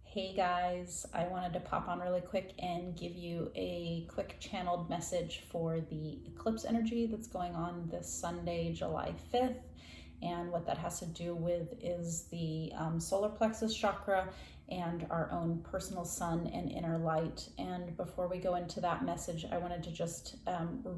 Hey guys, I wanted to pop on really quick and give you a quick channeled message for the eclipse energy that's going on this Sunday, July 5th. And what that has to do with is the solar plexus chakra and our own personal sun and inner light. And before we go into that message, I wanted to just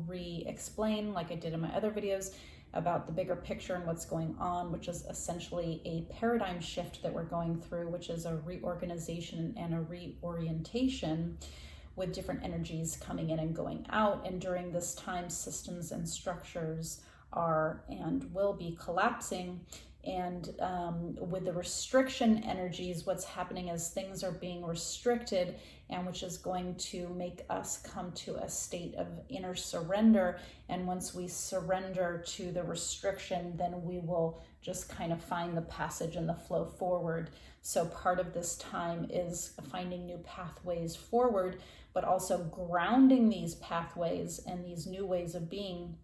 re-explain, like I did in my other videos, about the bigger picture and what's going on, which is essentially a paradigm shift that we're going through, which is a reorganization and a reorientation with different energies coming in and going out. And during this time, systems and structures are and will be collapsing. And with the restriction energies, what's happening is things are being restricted, and which is going to make us come to a state of inner surrender. And once we surrender to the restriction, then we will just kind of find the passage and the flow forward. So part of this time is finding new pathways forward, but also grounding these pathways and these new ways of being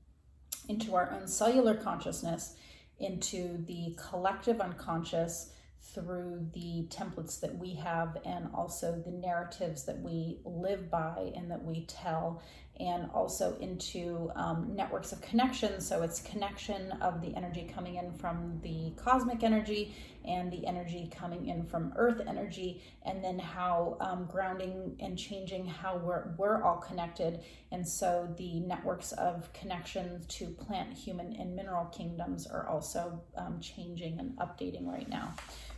into our own cellular consciousness, into the collective unconscious through the templates that we have, and also the narratives that we live by and that we tell, and also into networks of connection. So it's connection of the energy coming in from the cosmic energy and the energy coming in from earth energy, and then how grounding and changing how we're all connected. And so the networks of connection to plant, human, and mineral kingdoms are also changing and updating right now.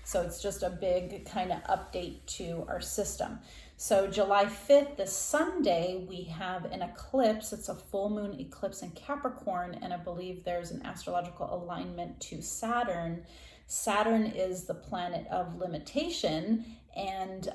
So it's just a big kind of update to our system. So July 5th, this Sunday, we have an eclipse. It's a full moon eclipse in Capricorn, and I believe there's an astrological alignment to Saturn. Saturn is the planet of limitation, and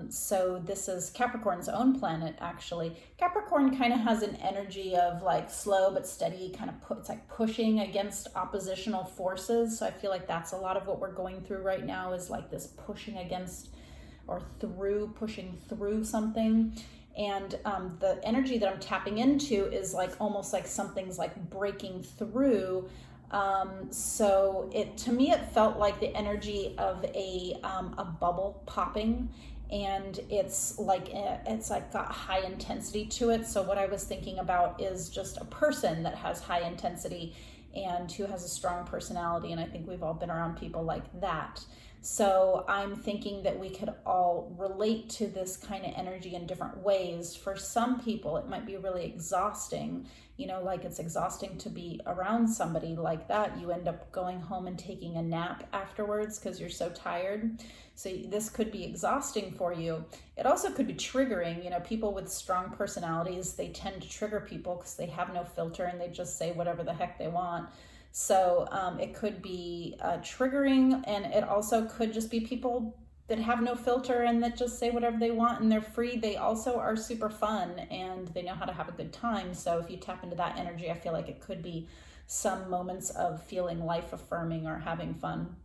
so this is Capricorn's own planet, actually. Capricorn kind of has an energy of like slow but steady, kind of it's like pushing against oppositional forces. So I feel like that's a lot of what we're going through right now, is like this pushing against or pushing through something. And the energy that I'm tapping into is like almost like something's like breaking through. So to me, it felt like the energy of a bubble popping, and it's like got high intensity to it. So what I was thinking about is just a person that has high intensity and who has a strong personality. And I think we've all been around people like that. So I'm thinking that we could all relate to this kind of energy in different ways. For some people, it might be really exhausting. Like it's exhausting to be around somebody like that. You end up going home and taking a nap afterwards because you're so tired. So this could be exhausting for you. It also could be triggering. People with strong personalities, they tend to trigger people because they have no filter and they just say whatever the heck they want. So it could be triggering, and it also could just be people that have no filter and that just say whatever they want and they're free. They also are super fun and they know how to have a good time. So if you tap into that energy, I feel like it could be some moments of feeling life affirming or having fun.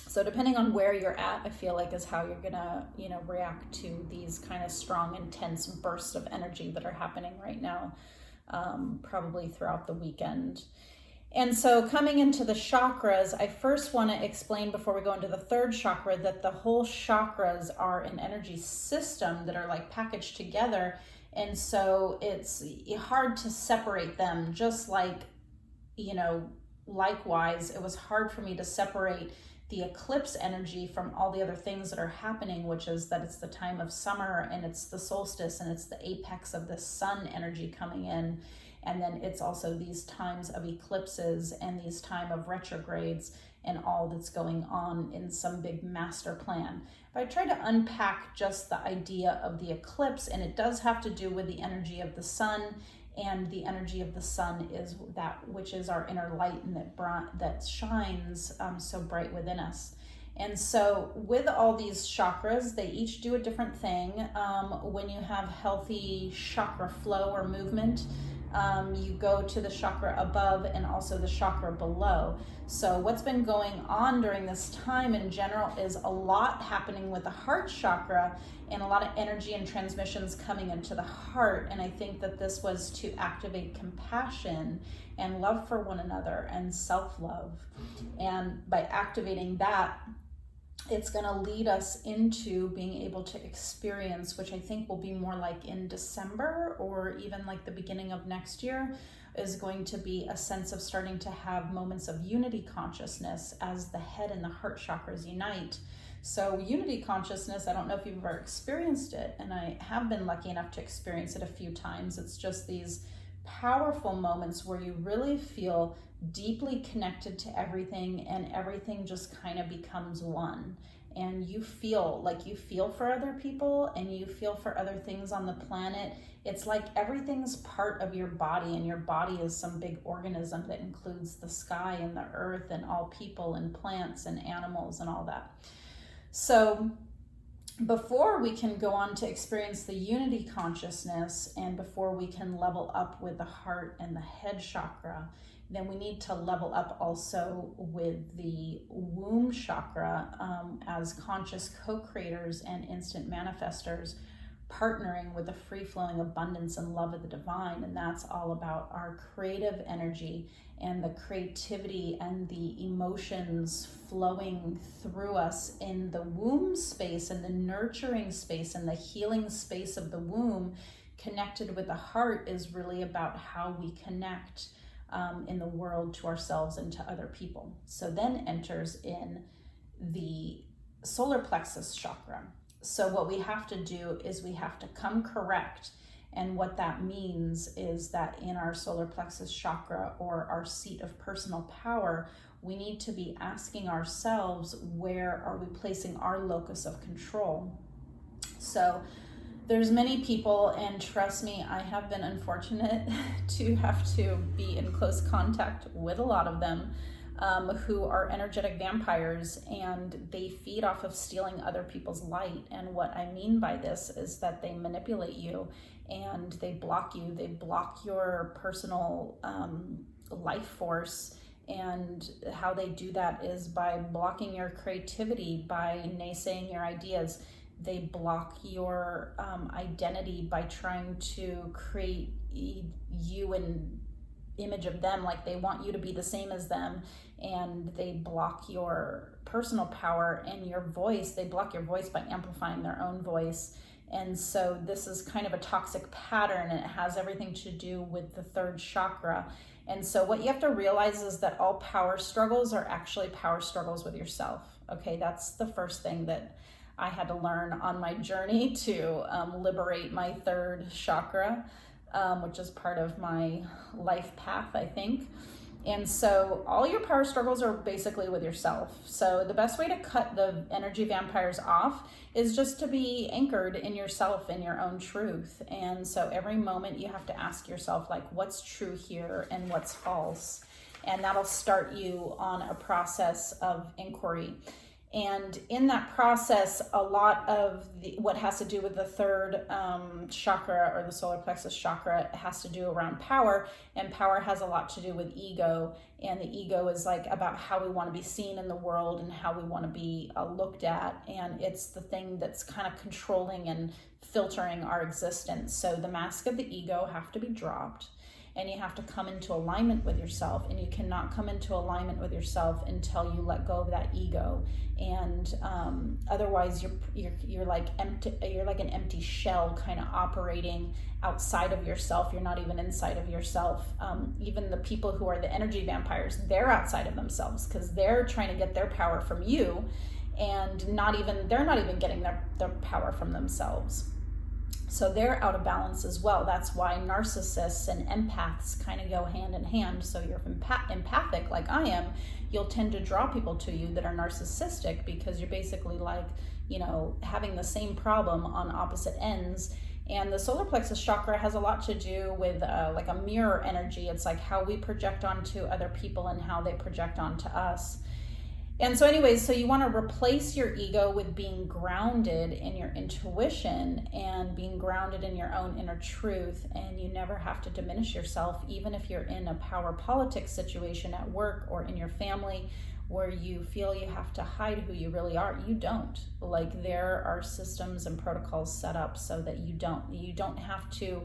So depending on where you're at, I feel like is how you're gonna, react to these kind of strong, intense bursts of energy that are happening right now, probably throughout the weekend. And so coming into the chakras, I first want to explain before we go into the third chakra that the whole chakras are an energy system that are like packaged together. And so it's hard to separate them, just like, likewise, it was hard for me to separate the eclipse energy from all the other things that are happening, which is that it's the time of summer and it's the solstice and it's the apex of the sun energy coming in. And then it's also these times of eclipses and these time of retrogrades and all that's going on in some big master plan. But I try to unpack just the idea of the eclipse, and it does have to do with the energy of the sun, and the energy of the sun is that which is our inner light and that shines so bright within us. And so with all these chakras, they each do a different thing. When you have healthy chakra flow or movement, you go to the chakra above and also the chakra below. So what's been going on during this time in general is a lot happening with the heart chakra, and a lot of energy and transmissions coming into the heart. And I think that this was to activate compassion and love for one another and self-love. And by activating that, it's going to lead us into being able to experience, which I think will be more like in December or even like the beginning of next year, is going to be a sense of starting to have moments of unity consciousness as the head and the heart chakras unite. So unity consciousness, I don't know if you've ever experienced it, and I have been lucky enough to experience it a few times. It's just these powerful moments where you really feel deeply connected to everything, and everything just kind of becomes one. And you feel for other people, and you feel for other things on the planet. It's like everything's part of your body, and your body is some big organism that includes the sky and the earth and all people and plants and animals and all that. So before we can go on to experience the unity consciousness, and before we can level up with the heart and the head chakra, then we need to level up also with the womb chakra, as conscious co-creators and instant manifestors, partnering with the free-flowing abundance and love of the divine. And that's all about our creative energy and the creativity and the emotions flowing through us in the womb space and the nurturing space and the healing space of the womb. Connected with the heart is really about how we connect in the world to ourselves and to other people. So then enters in the solar plexus chakra. So what we have to do is we have to come correct. And what that means is that in our solar plexus chakra, or our seat of personal power, we need to be asking ourselves, where are we placing our locus of control? So there's many people, and trust me, I have been unfortunate to have to be in close contact with a lot of them, who are energetic vampires, and they feed off of stealing other people's light. And what I mean by this is that they manipulate you, and they block you. They block your personal life force. And how they do that is by blocking your creativity, by naysaying your ideas. They block your identity by trying to create you an image of them, like they want you to be the same as them. And they block your personal power and your voice. They block your voice by amplifying their own voice. And so this is kind of a toxic pattern, and it has everything to do with the third chakra. And so what you have to realize is that all power struggles are actually power struggles with yourself. Okay, that's the first thing that I had to learn on my journey to liberate my third chakra, which is part of my life path, I think. And so all your power struggles are basically with yourself. So the best way to cut the energy vampires off is just to be anchored in yourself, in your own truth. And so every moment you have to ask yourself, like, what's true here and what's false? And that'll start you on a process of inquiry. And in that process, a lot of what has to do with the third chakra, or the solar plexus chakra, has to do around power. And power has a lot to do with ego. And the ego is like about how we want to be seen in the world and how we want to be looked at. And it's the thing that's kind of controlling and filtering our existence. So the mask of the ego have to be dropped. And you have to come into alignment with yourself, and you cannot come into alignment with yourself until you let go of that ego. And otherwise, you're like empty. You're like an empty shell, kind of operating outside of yourself. You're not even inside of yourself. Even the people who are the energy vampires, they're outside of themselves because they're trying to get their power from you, and they're not even getting their power from themselves. So they're out of balance as well. That's why narcissists and empaths kind of go hand in hand. So you're empathic like I am, you'll tend to draw people to you that are narcissistic, because you're basically like, having the same problem on opposite ends. And the solar plexus chakra has a lot to do with like a mirror energy. It's like how we project onto other people and how they project onto us. And so anyways, so you want to replace your ego with being grounded in your intuition and being grounded in your own inner truth. And you never have to diminish yourself, even if you're in a power politics situation at work or in your family where you feel you have to hide who you really are. You don't. Like, there are systems and protocols set up so that you don't have to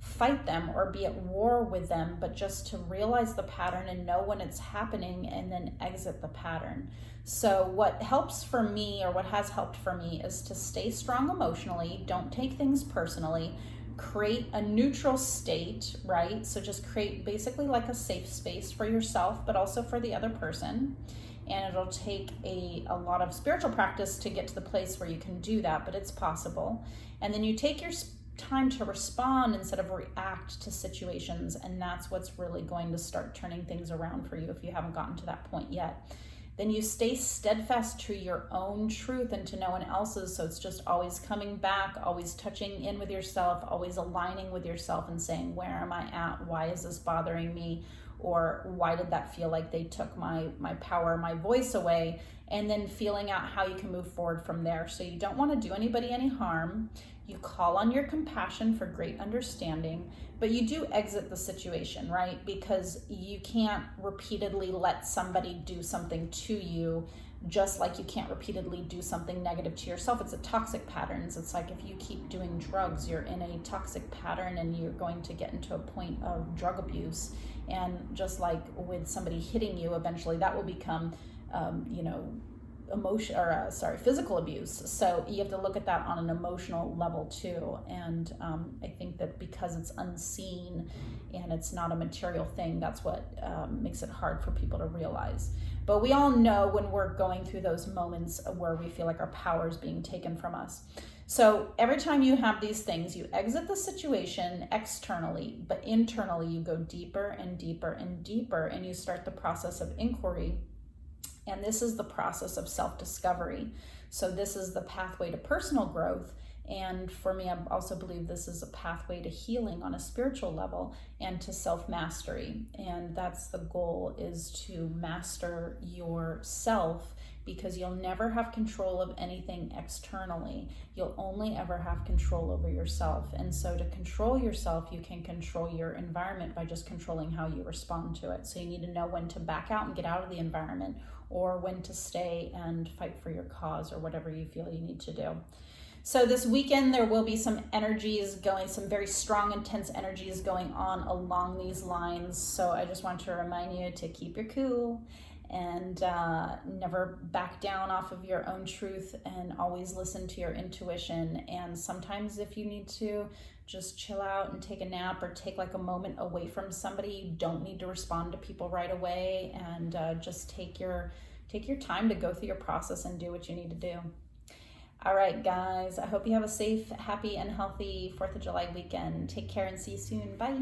fight them or be at war with them, but just to realize the pattern and know when it's happening and then exit the pattern. So what helps for me, or what has helped for me, is to stay strong emotionally. Don't take things personally. Create a neutral state, right? So just create basically like a safe space for yourself, but also for the other person. And it'll take a lot of spiritual practice to get to the place where you can do that, but it's possible. And then you take your time to respond instead of react to situations, and that's what's really going to start turning things around for you if you haven't gotten to that point yet. Then you stay steadfast to your own truth and to no one else's. So it's just always coming back, always touching in with yourself, always aligning with yourself and saying, where am I at? Why is this bothering me? Or why did that feel like they took my power, my voice away? And then feeling out how you can move forward from there. So you don't want to do anybody any harm. You call on your compassion for great understanding, but you do exit the situation, right? Because you can't repeatedly let somebody do something to you, just like you can't repeatedly do something negative to yourself. It's a toxic patterns. It's like if you keep doing drugs, you're in a toxic pattern and you're going to get into a point of drug abuse. And just like with somebody hitting you, eventually that will become, physical abuse. So you have to look at that on an emotional level too. And I think that because it's unseen and it's not a material thing, that's what makes it hard for people to realize. But we all know when we're going through those moments where we feel like our power is being taken from us. So every time you have these things, you exit the situation externally, but internally you go deeper and deeper and deeper, and you start the process of inquiry. And this is the process of self-discovery. So this is the pathway to personal growth. And for me, I also believe this is a pathway to healing on a spiritual level and to self-mastery. And that's the goal, is to master yourself, because you'll never have control of anything externally. You'll only ever have control over yourself. And so to control yourself, you can control your environment by just controlling how you respond to it. So you need to know when to back out and get out of the environment, or when to stay and fight for your cause, or whatever you feel you need to do. So this weekend, there will be some energies going, some very strong, intense energies going on along these lines. So I just want to remind you to keep your cool and never back down off of your own truth, and always listen to your intuition. And sometimes if you need to just chill out and take a nap, or take like a moment away from somebody, you don't need to respond to people right away, and just take your time to go through your process and do what you need to do. All right, guys, I hope you have a safe, happy, and healthy 4th of July weekend. Take care and see you soon. Bye.